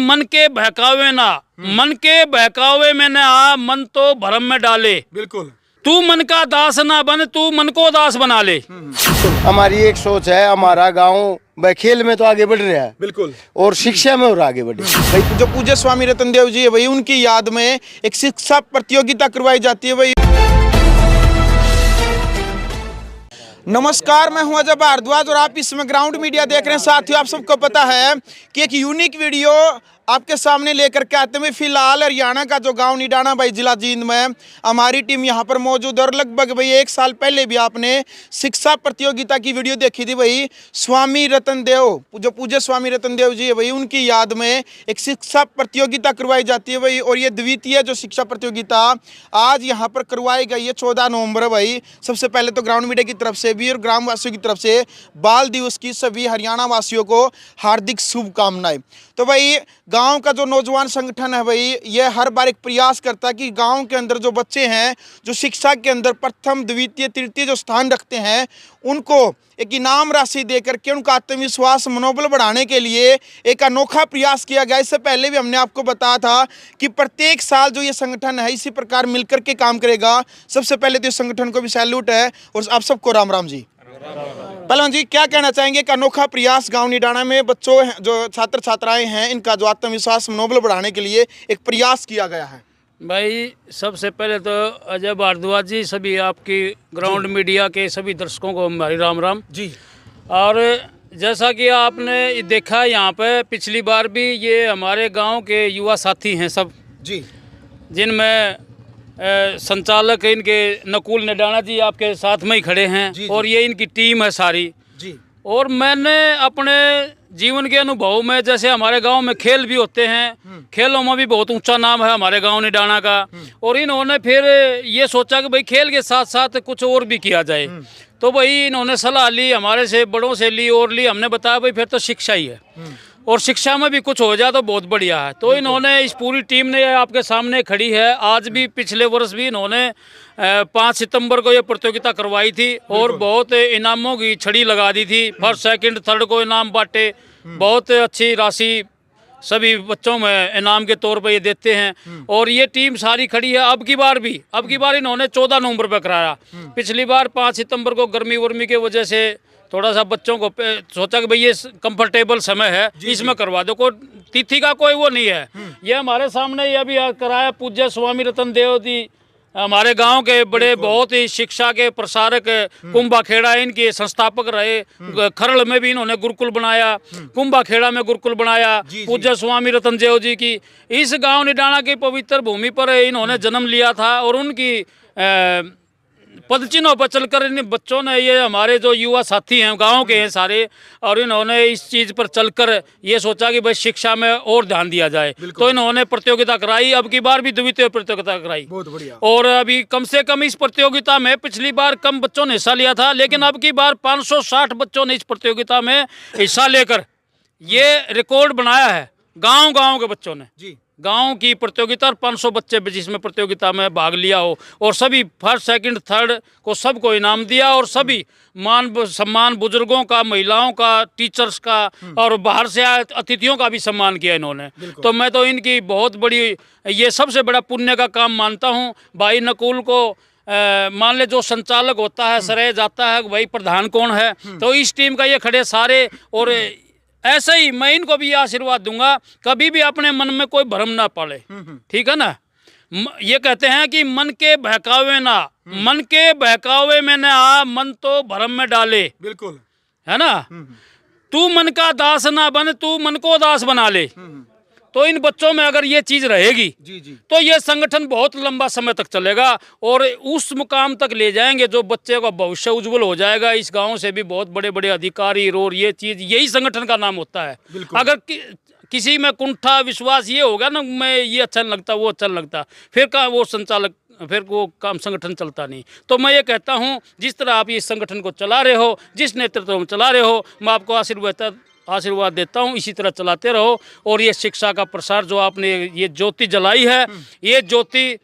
मन के बहकावे ना, मन के बहकावे में न आ, मन तो भरम में डाले। बिल्कुल। तू मन का दास ना बन, तू मन को दास बना ले। हमारी एक सोच है, हमारा गांव खेल में तो आगे बढ़ रहा है, बिल्कुल, और शिक्षा में और आगे बढ़े। भाई जो पूज्य स्वामी रतन देव जी है भाई, उनकी याद में एक शिक्षा प्रतियोगिता करवाई जाती है भाई। नमस्कार, मैं हूं अजय भारद्वाज और आप इसमें ग्राउंड मीडिया देख रहे हैं। साथियों, आप सबको पता है कि एक यूनिक वीडियो आपके सामने लेकर के आते हैं। फिलहाल हरियाणा का जो गांव निडाना भाई, जिला जींद में हमारी टीम यहां पर मौजूद है। और लगभग भाई 1 साल पहले भी आपने शिक्षा प्रतियोगिता की वीडियो देखी थी भाई। स्वामी रतन देव, जो पूज्य स्वामी रतन देव जी है भाई, उनकी याद में एक शिक्षा प्रतियोगिता करवाई जाती है भाई। और ये द्वितीय जो शिक्षा प्रतियोगिता आज यहाँ पर करवाई गई है 14 नवंबर भाई। सबसे पहले तो ग्राउंड मीडिया की तरफ से भी और ग्रामवासियों की तरफ से बाल दिवस की सभी हरियाणा वासियों को हार्दिक शुभकामनाएं। तो भाई गांव का जो नौजवान संगठन है भाई, ये हर बार एक प्रयास करता है कि गांव के अंदर जो बच्चे हैं, जो शिक्षा के अंदर प्रथम द्वितीय तृतीय जो स्थान रखते हैं, उनको एक इनाम राशि देकर के उनका आत्मविश्वास मनोबल बढ़ाने के लिए एक अनोखा प्रयास किया गया। इससे पहले भी हमने आपको बताया था कि प्रत्येक साल जो ये संगठन है इसी प्रकार मिलकर के काम करेगा। सबसे पहले तो इस संगठन को भी सैल्यूट है और आप सबको राम राम जी। पहलवान जी, क्या कहना चाहेंगे? एक अनोखा प्रयास गांव निडाना में बच्चों जो छात्र छात्राएं हैं, इनका जो आत्मविश्वास मनोबल बढ़ाने के लिए एक प्रयास किया गया है। भाई सबसे पहले तो अजय भारद्वाज जी, सभी आपकी ग्राउंड मीडिया के सभी दर्शकों को हमारी राम राम जी। और जैसा कि आपने देखा यहाँ पे पिछली बार भी ये हमारे गांव के युवा साथी हैं सब जी, जिनमें संचालक इनके नकुल निडाना जी आपके साथ में ही खड़े हैं जी, और ये इनकी टीम है सारी जी। और मैंने अपने जीवन के अनुभव में, जैसे हमारे गांव में खेल भी होते हैं, खेलों में भी बहुत ऊंचा नाम है हमारे गांव निडाना का, और इन्होंने फिर ये सोचा कि भाई खेल के साथ साथ कुछ और भी किया जाए। तो भाई इन्होंने सलाह ली, हमारे से बड़ों से ली और ली। हमने बताया भाई फिर तो शिक्षा ही है, और शिक्षा में भी कुछ हो जाए तो बहुत बढ़िया है। तो इन्होंने, इस पूरी टीम ने आपके सामने खड़ी है, आज भी पिछले वर्ष भी इन्होंने 5 सितंबर को ये प्रतियोगिता करवाई थी और बहुत इनामों की छड़ी लगा दी थी। फर्स्ट सेकंड थर्ड को इनाम बांटे, बहुत अच्छी राशि सभी बच्चों में इनाम के तौर पर ये देते हैं। और ये टीम सारी खड़ी है। अब की बार इन्होंने 14 नवंबर पर कराया। पिछली बार 5 सितंबर को गर्मी वर्मी की वजह से थोड़ा सा बच्चों को सोचा कि भाई ये कंफर्टेबल समय है, इसमें करवा दो। कोई तिथि का कोई वो नहीं है। ये हमारे सामने ये अभी कराया पूज्य स्वामी रतन देव जी, हमारे गांव के बड़े बहुत ही शिक्षा के प्रसारक, कुंभाखेड़ा इनके संस्थापक रहे। खरड़ में भी इन्होंने गुरुकुल बनाया, कुंभाखेड़ा में गुरुकुल बनाया पूज्य स्वामी रतन देव जी की। इस गांव निडाना की पवित्र भूमि पर इन्होंने जन्म लिया था और उनकी पदचिन्हों पर चलकर इन बच्चों ने, ये हमारे जो युवा साथी हैं गांव के हैं सारे, और इन्होंने इस चीज़ पर चलकर ये सोचा कि भाई शिक्षा में और ध्यान दिया जाए। तो इन्होंने प्रतियोगिता कराई। अब की बार भी द्वितीय प्रतियोगिता कराई, बहुत बढ़िया। और अभी कम से कम इस प्रतियोगिता में, पिछली बार कम बच्चों ने हिस्सा लिया था, लेकिन अब की बार 560 बच्चों ने इस प्रतियोगिता में हिस्सा लेकर ये रिकॉर्ड बनाया है गाँव के बच्चों ने जी। गांव की प्रतियोगिता और 500 बच्चे जिसमें प्रतियोगिता में भाग लिया हो, और सभी फर्स्ट सेकंड थर्ड को सबको इनाम दिया, और सभी मान सम्मान बुजुर्गों का, महिलाओं का, टीचर्स का, और बाहर से आए अतिथियों का भी सम्मान किया इन्होंने। तो मैं तो इनकी बहुत बड़ी, ये सबसे बड़ा पुण्य का काम मानता हूँ। भाई नकुल को मान ले जो संचालक होता है, सराहा जाता है भाई प्रधान कौन है, तो इस टीम का ये खड़े सारे। और ऐसे ही मैं इनको भी आशीर्वाद दूंगा, कभी भी अपने मन में कोई भ्रम ना पाले, ठीक है ना। ये कहते हैं कि मन के बहकावे ना, मन के बहकावे में न आ, मन तो भ्रम में डाले। बिल्कुल, है ना। तू मन का दास ना बन, तू मन को दास बना ले। तो इन बच्चों में अगर ये चीज रहेगी जी, तो ये संगठन बहुत लंबा समय तक चलेगा और उस मुकाम तक ले जाएंगे जो बच्चे का भविष्य उज्जवल हो जाएगा। इस गांव से भी बहुत बड़े बड़े अधिकारी और ये चीज, यही संगठन का नाम होता है। अगर किसी में कुंठा विश्वास ये होगा ना, मैं ये अच्छा नहीं लगता, वो अच्छा नहीं लगता, फिर का वो संचालक, फिर वो काम संगठन चलता नहीं। तो मैं ये कहता हूँ, जिस तरह आप इस संगठन को चला रहे हो, जिस नेतृत्व में चला रहे हो, मैं आपको आशीर्वाद देता हूँ, इसी तरह चलाते रहो। और ये शिक्षा का प्रसार जो आपने ये ज्योति जलाई है, ये ज्योति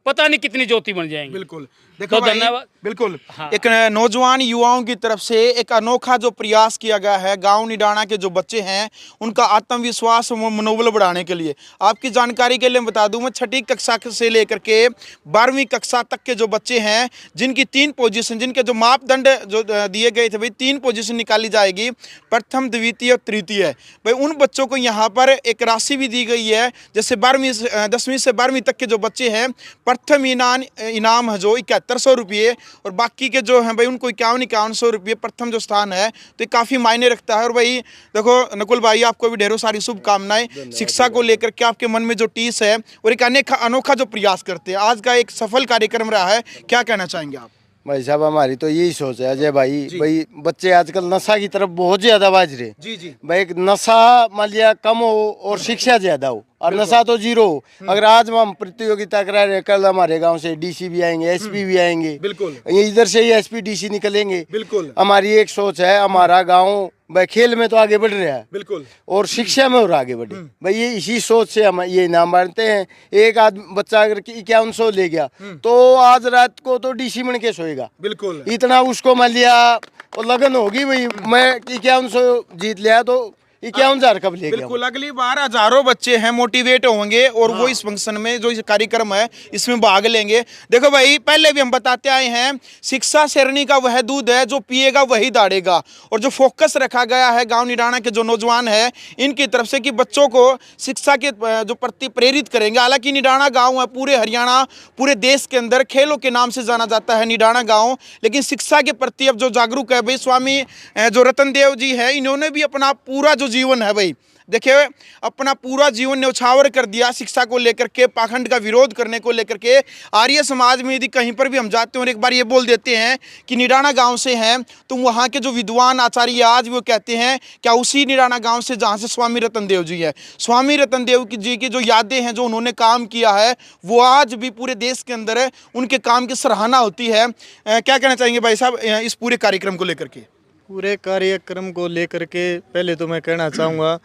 पता नहीं कितनी ज्योति बन जाएंगी। बिल्कुल। देखो तो भाई, धन्यवाद। बिल्कुल एक नौजवान युवाओं की तरफ से एक अनोखा जो प्रयास किया गया है गांव निडाना के जो बच्चे हैं उनका आत्मविश्वास व मनोबल बढ़ाने के लिए। आपकी जानकारी के लिए बता दूं, मैं छठी कक्षा से लेकर के 12वीं कक्षा तक के जो बच्चे हैं जिनकी 3 पोजीशन, जिनके जो मापदंड जो दिए गए थे भाई 3 पोजीशन निकाली जाएगी, प्रथम, द्वितीय और तृतीय। भाई उन बच्चों को यहाँ पर एक राशि भी दी गई है, जैसे 10वीं से 12वीं तक के जो बच्चे हैं प्रथम इनाम है जो 7100 रुपये, और बाकी के जो हैं भाई उनको 5100 रुपये प्रथम जो स्थान है। तो ये काफ़ी मायने रखता है। और भाई देखो नकुल भाई, आपको भी ढेरों सारी शुभकामनाएं। शिक्षा को लेकर के आपके मन में जो टीस है और एक अनोखा जो प्रयास करते हैं, आज का एक सफल कार्यक्रम रहा है, क्या कहना चाहेंगे आप? भाई साहब हमारी तो यही सोच है अजय भाई बच्चे आजकल नशा की तरफ बहुत ज्यादा बाज रहे। जी भाई नशा मान लिया कम हो और शिक्षा ज्यादा हो, और नशा तो जीरो हो। अगर आज हम प्रतियोगिता करा रहे, कल हमारे गांव से डीसी भी आएंगे, एसपी भी आएंगे, बिल्कुल इधर से ही एसपी डीसी निकलेंगे। बिल्कुल हमारी एक सोच है, हमारा गांव भाई खेल में तो आगे बढ़ रहा है, बिल्कुल, और शिक्षा में और आगे बढ़े। भाई ये इसी सोच से हम ये इनाम बांटते हैं। एक आदमी बच्चा अगर 5100 ले गया तो आज रात को तो डीसी बन के सोएगा। बिल्कुल इतना उसको मान लिया और लगन होगी भाई मैं 5100 जीत लिया तो 51,000 कब ले गया। बिल्कुल, अगली बार हजारों बच्चे हैं मोटिवेट होंगे और वो इस फंक्शन में जो इस कार्यक्रम है इसमें भाग लेंगे। देखो भाई, पहले भी हम बताते आए हैं, शिक्षा शेरनी का वह दूध है जो पिएगा वही दाढ़ेगा। और जो फोकस रखा गया है गांव निडाना के जो नौजवान है इनकी तरफ से कि बच्चों को शिक्षा के जो प्रति प्रेरित करेंगे। हालांकि निडाना गाँव है, पूरे हरियाणा, पूरे देश के अंदर खेलों के नाम से जाना जाता है निडाना गाँव, लेकिन शिक्षा के प्रति अब जो जागरूक है भाई स्वामी जो रतन देव जी है, इन्होंने भी अपना पूरा जो जीवन है भाई, देखिए अपना पूरा जीवन न्यौछावर कर दिया शिक्षा को लेकर के, पाखंड का विरोध करने को लेकर के। आर्य समाज में यदि कहीं पर भी हम जाते हैं और एक बार ये बोल देते हैं कि निडाना गांव से हैं, तो वहाँ के जो विद्वान आचार्य आज वो कहते हैं क्या उसी निडाना गांव से जहाँ से स्वामी रतन देव जी है। स्वामी रतन देव जी की जो यादें हैं, जो उन्होंने काम किया है, वो आज भी पूरे देश के अंदर है, उनके काम की सराहना होती है। क्या कहना चाहेंगे भाई साहब इस पूरे कार्यक्रम को लेकर के? पूरे कार्यक्रम को लेकर के पहले तो मैं कहना चाहूँगा,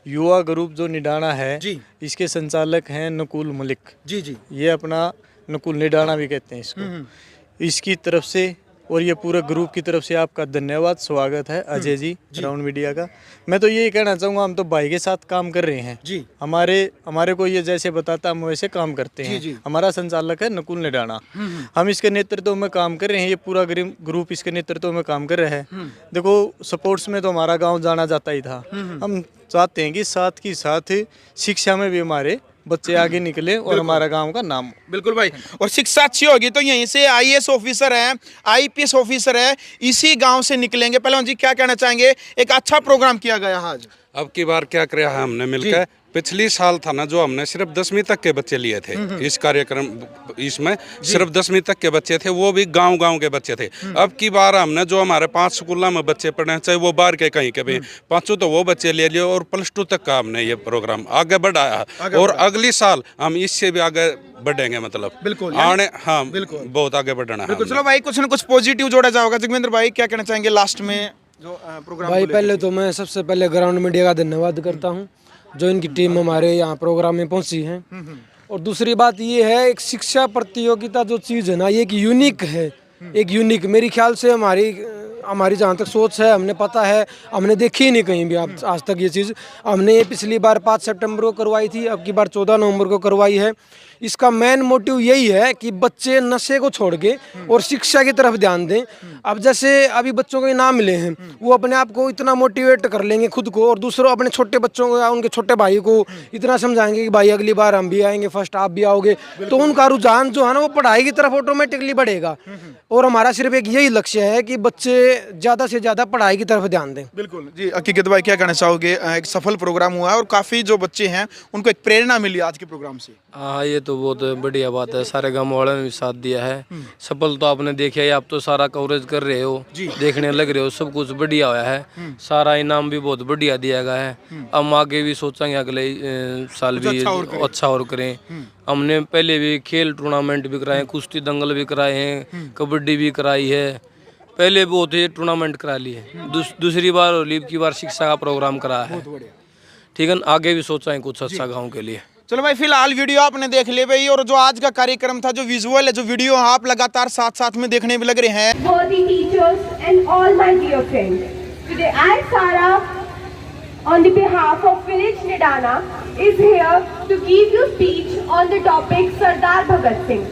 युवा ग्रुप जो निडाना है जी, इसके संचालक हैं नकुल मलिक जी, ये अपना नकुल निडाना भी कहते हैं इसको, इसकी तरफ से और ये पूरे ग्रुप की तरफ से आपका धन्यवाद, स्वागत है अजय जी राउंड मीडिया का। मैं तो यही कहना चाहूँगा, हम तो भाई के साथ काम कर रहे हैं जी, हमारे को ये जैसे बताता हम वैसे काम करते हैं। जी। हमारा संचालक है नकुल निडाना, हम इसके नेतृत्व में काम कर रहे हैं, ये पूरा ग्रुप इसके नेतृत्व में काम कर रहा है। देखो स्पोर्ट्स में तो हमारा गांव जाना जाता ही था, हम चाहते हैं कि साथ ही साथ शिक्षा में भी हमारे बच्चे आगे निकले और हमारा गांव का नाम। बिल्कुल भाई, और शिक्षा अच्छी होगी तो यहीं से आईएएस ऑफिसर हैं, आईपीएस ऑफिसर है, इसी गांव से निकलेंगे। पहलवान जी क्या कहना चाहेंगे? एक अच्छा प्रोग्राम किया गया आज। अब की बार क्या किया है हमने मिलकर, पिछली साल था ना जो हमने सिर्फ 10वीं तक के बच्चे लिए थे इस कार्यक्रम, इसमें सिर्फ 10वीं तक के बच्चे थे, वो भी गांव के बच्चे थे। अब की बार हमने जो हमारे 5 स्कूलों में बच्चे पढ़े हैं, चाहे वो बाहर के कहीं के भी, 5 तो वो बच्चे ले लिए और +2 तक का हमने ये प्रोग्राम आगे बढ़ाया और अगली साल हम इससे भी आगे बढ़ेंगे, मतलब बिल्कुल आने, हाँ बिल्कुल बहुत आगे बढ़ना है। बिल्कुल। चलो भाई, कुछ ना कुछ पॉजिटिव जोड़ा जाएगा। जगमेंद्र भाई क्या कहना चाहेंगे लास्ट में जो प्रोग्राम? भाई पहले तो मैं सबसे पहले ग्राउंड मीडिया का धन्यवाद करता हूं, जो इनकी टीम हमारे यहाँ प्रोग्राम में पहुंची है। और दूसरी बात ये है, एक शिक्षा प्रतियोगिता जो चीज़ है ना, ये एक यूनिक है, एक यूनिक मेरे ख्याल से हमारी जहाँ तक सोच है, हमने पता है, हमने देखी ही नहीं कहीं भी आज तक ये चीज़। हमने पिछली बार 5 सितंबर को करवाई थी, अब की बार 14 नवंबर को करवाई है। इसका मेन मोटिव यही है कि बच्चे नशे को छोड़ के और शिक्षा की तरफ ध्यान दें। अब जैसे अभी बच्चों को इनाम मिले हैं, वो अपने आप को इतना मोटिवेट कर लेंगे खुद को, और दूसरों अपने छोटे बच्चों को या उनके छोटे भाई को इतना समझाएंगे कि भाई अगली बार हम भी आएंगे, फर्स्ट आप भी आओगे, तो उनका रुझान जो है ना वो पढ़ाई की तरफ ऑटोमेटिकली बढ़ेगा। और हमारा सिर्फ एक यही लक्ष्य है कि बच्चे ज़्यादा से ज़्यादा पढ़ाई की तरफ ध्यान दें। बिल्कुल जी। हकीकत भाई क्या कहना चाहोगे? एक सफल प्रोग्राम हुआ है और काफ़ी जो बच्चे हैं उनको एक प्रेरणा मिली आज के प्रोग्राम से। हाँ, ये तो बहुत बढ़िया बात है, सारे गाँव वालों ने भी साथ दिया है। सफल तो आपने देखा है, आप तो सारा कवरेज कर रहे हो, देखने लग रहे हो, सब कुछ बढ़िया हुआ है, सारा इनाम भी बहुत बढ़िया दिया गया है। हम आगे भी सोचेंगे अगले साल भी अच्छा और करें। हमने पहले भी खेल टूर्नामेंट भी कराए हैं, कुश्ती दंगल भी कराए हैं, कबड्डी भी कराई है, पहले बहुत ही टूर्नामेंट करा लिए। दूसरी बार लीव की बार शिक्षा का प्रोग्राम करा है। ठीक है, आगे भी सोचा है कुछ अच्छा गाँव के लिए। चलो भाई, फिलहाल वीडियो आपने देख लिया भाई, और जो आज का कार्यक्रम था, जो विजुअल है, जो वीडियो आप लगातार साथ साथ में देखने में लग रहे हैं। Worthy teachers and all my dear friends, today I, Sara, on the behalf of village Nidana, is here to give you speech on the topic सरदार भगत सिंह।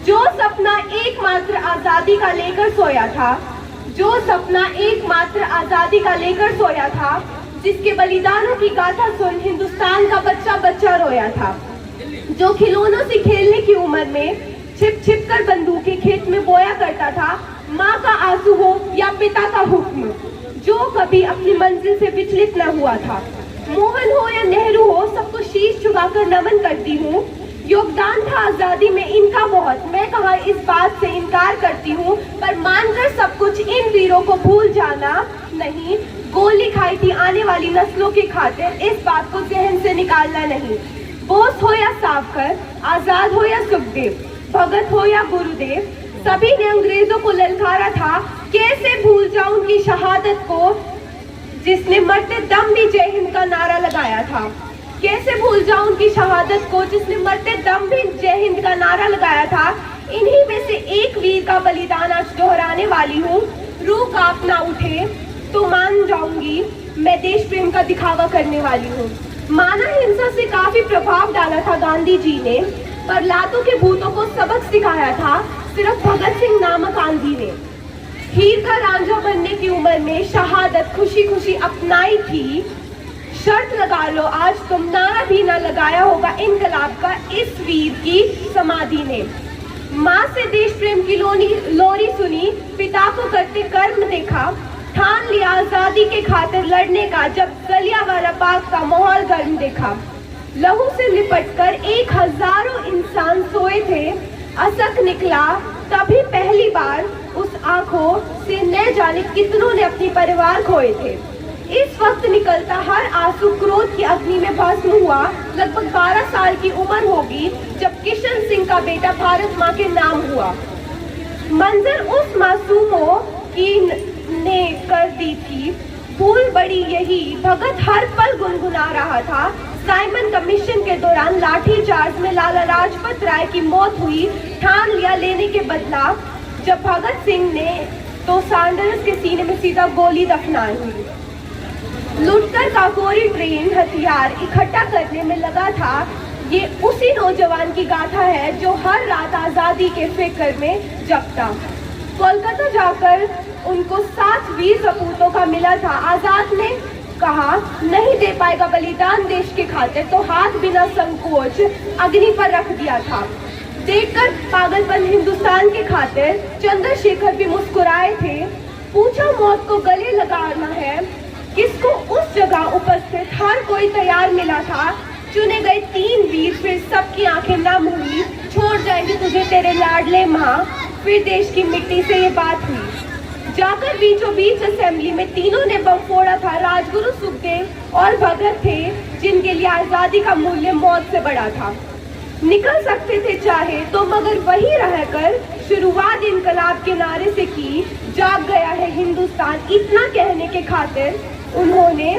जो सपना एकमात्र आजादी का लेकर सोया था, जो सपना एकमात्र आजादी का लेकर सोया था, जिसके बलिदानों की गाथा सुन हिंदुस्तान का बच्चा बच्चा रोया था, जो खिलौनों से खेलने की उम्र में छिप छिप कर बंदूकें खेत में बोया करता था, माँ का आंसू हो या पिता का हुक्म, जो कभी अपनी मंजिल से विचलित न हुआ था। मोहन हो या नेहरू हो, सबको शीश झुकाकर नमन करती हूँ। योगदान था आजादी में इनका बहुत, मैं कहाँ इस बात से इनकार करती हूँ, पर मानकर सब कुछ इन वीरों को भूल जाना नहीं। गोली खाई थी आने वाली नस्लों की खातिर, इस बात को जहन से निकालना नहीं। बोस हो या सावरकर, आजाद हो या सुखदेव, भगत हो या गुरुदेव, सभी ने अंग्रेजों को ललकारा था। कैसे भूल जाऊं उनकी शहादत को, जिसने मरते दम भी जय हिंद का नारा लगाया था। कैसे भूल जाऊं उनकी शहादत को, जिसने मरते दम भी जय हिंद का नारा लगाया था। इन्हीं में से एक वीर का बलिदान आज दोहराने वाली हूँ। रूह कांपना उठे तो मान जाऊंगी, मैं देश प्रेम का दिखावा करने वाली हूँ। माना हिंसा से काफी प्रभाव डाला था गांधी जी ने, पर लातों के भूतों को सबक सिखाया था सिर्फ भगत सिंह नामक आंधी ने। हीर का रांझा बनने की उम्र में शहादत खुशी खुशी अपनाई थी। शर्त लगा लो आज तुम, नारा भी न लगाया होगा इनकलाब का इस वीर की समाधि ने। माँ से देश प्रेम की लोरी सुनी, पिता को करते कर्म देखा, ठान लिया आजादी के खातिर लड़ने का, जब जलियांवाला बाग का माहौल गर्म देखा। लहू से लिपटकर 1000 इंसान सोए थे, असक निकला तभी पहली बार, उस आंखों से न जाने कितनों ने अपनी परिवार खोए थे। इस वक्त निकलता हर आंसू क्रोध की अग्नि में भस्म हुआ। लगभग 12 साल की उम्र होगी जब किशन सिंह का बेटा भारत माँ के नाम हुआ। मंजर उस मासूमों की ने कर दी थी भूल बड़ी यही, भगत हर पल गुनगुना रहा था। साइमन कमीशन के दौरान लाठी चार्ज में लाला लाजपत राय की मौत हुई, ठान लिया लेने के बदला जब भगत सिंह ने तो सैंडर्स के सीने में सीधा गोली दफनाई हुई। लुटकर काकोरी ट्रेन हथियार इकट्ठा करने में लगा था, ये उसी नौजवान की गाथा है जो हर रात आजादी के फिक्र में जगता। कोलकाता जाकर उनको 7 वीर सपूतों का मिला था। आजाद ने कहा नहीं दे पाएगा बलिदान देश के खातिर, तो हाथ बिना संकोच अग्नि पर रख दिया था। देखकर पागलपन हिंदुस्तान के खातिर चंद्रशेखर भी मुस्कुराए थे। पूछा मौत को गले लगाना है किसको, उस जगह उपस्थित हर कोई तैयार मिला था। चुने गए 3 वीर, फिर सबकी आंखें नम हुई। छोड़ जाएंगे तुझे तेरे लाडले माँ, फिर देश की मिट्टी से ये बात हुई। जाकर बीचों बीच असेंबली में तीनों ने बम फोड़ा था। राजगुरु सुखदेव और भगत थे जिनके लिए आजादी का मूल्य मौत से बड़ा था। निकल सकते थे चाहे तो, मगर वही रहकर शुरुआत इनकलाब के नारे से की। जाग गया है हिंदुस्तान, इतना कहने के खातिर उन्होंने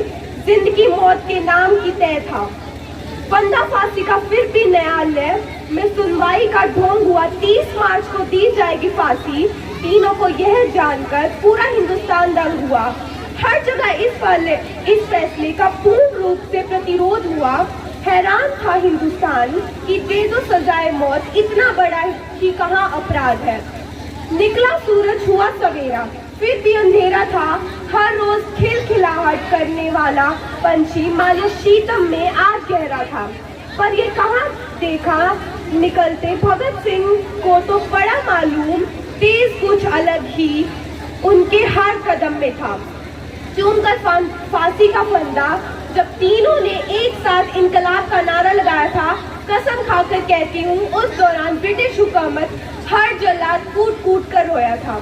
जिंदगी मौत के नाम की तय था। फंदा फांसी का फिर भी न्यायालय में सुनवाई का ढोंग हुआ। 30 मार्च को दी जाएगी फांसी। तीनों को यह जानकर पूरा हिंदुस्तान दंग हुआ। हर जगह इस फैसले का पूर्ण रूप से प्रतिरोध हुआ। हैरान था हिंदुस्तान कि दे दो सजाए मौत, इतना बड़ा ही कहाँ अपराध है। निकला सूरज हुआ सवेरा, फिर भी अंधेरा था। हर रोज खिलखिलाहट करने वाला पंछी मानो शीतम में आज गहरा था। पर ये कहाँ देखा निकलते भगत सिंह को तो बड़ा मालूम, तेज कुछ अलग ही उनके हर कदम में था। चूमकर फांसी का फंदा जब तीनों ने एक साथ इनकलाब का नारा लगाया था, कसम खाकर कहती हूँ उस दौरान ब्रिटिश हुकूमत हर जल्लाद कूट कूट कर रोया था।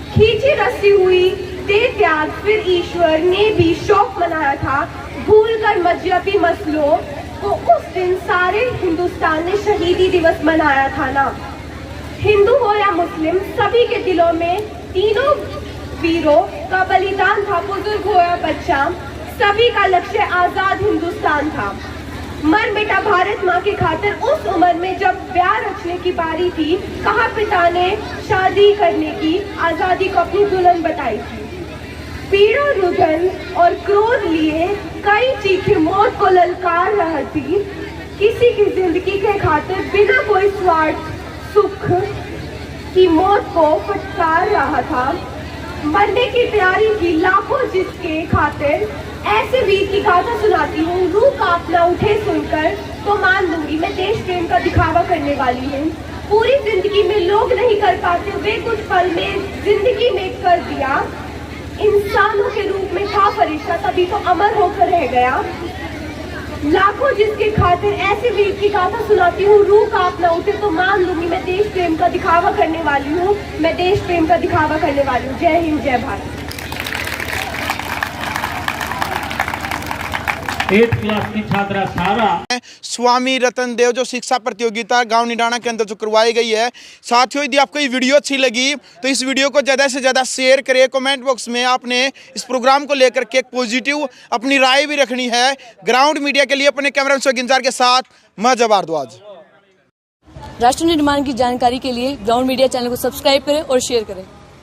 खींची रस्सी हुई दे त्याग, फिर ईश्वर ने भी शौक मनाया था। भूलकर मजहबी मसलों को उस दिन सारे हिंदुस्तान ने शहीदी दिवस मनाया था ना। हिंदू हो या मुस्लिम, सभी के दिलों में तीनों वीरों का बलिदान था। बुजुर्ग हो या बच्चा, सभी का लक्ष्य आजाद हिंदुस्तान था। मन बेटा भारत माँ की खातिर उस उम्र में जब ब्याह रचने की बारी थी, कहा पिता ने शादी करने की आजादी को अपनी दुल्हन बताई थी। पीड़ा रुदन और क्रोध लिए कई चीखें मौत को ललकार रही थी। किसी की जिंदगी के खातिर बिना कोई स्वार्थ सुख की मौत को फटकार रहा था। मरने की तैयारी थी लाखों जिसके खातिर ऐसे वीर की गाथा सुनाती हूँ। रूह कांपना उठे सुनकर तो मान लूंगी मैं देश प्रेम का दिखावा करने वाली हूँ। पूरी जिंदगी में लोग नहीं कर पाते, वे कुछ पल में जिंदगी में कर दिया। इंसानों के रूप में था फरिश्ता, तभी तो अमर होकर रह गया। लाखों जिसके खातिर ऐसे वीर की गाथा सुनाती हूँ। रूह कांपना उठे तो मान लूंगी मैं देश प्रेम का दिखावा करने वाली हूँ। मैं देश प्रेम का दिखावा करने वाली हूँ। जय हिंद, जय भारत। 8th क्लास की छात्रा सारा स्वामी रतन देव जो शिक्षा प्रतियोगिता गांव निडाना के अंदर जो करवाई गई है। साथियों, यदि आपको ये वीडियो अच्छी लगी तो इस वीडियो को ज़्यादा से ज़्यादा शेयर करें। कमेंट बॉक्स में आपने इस प्रोग्राम को लेकर के एक पॉजिटिव अपनी राय भी रखनी है। ग्राउंड मीडिया के लिए अपने कैमरामैन सोगिंजार के साथ मैं जब भारद्वाज। राष्ट्र निर्माण की जानकारी के लिए ग्राउंड मीडिया चैनल को सब्सक्राइब करें और शेयर करें।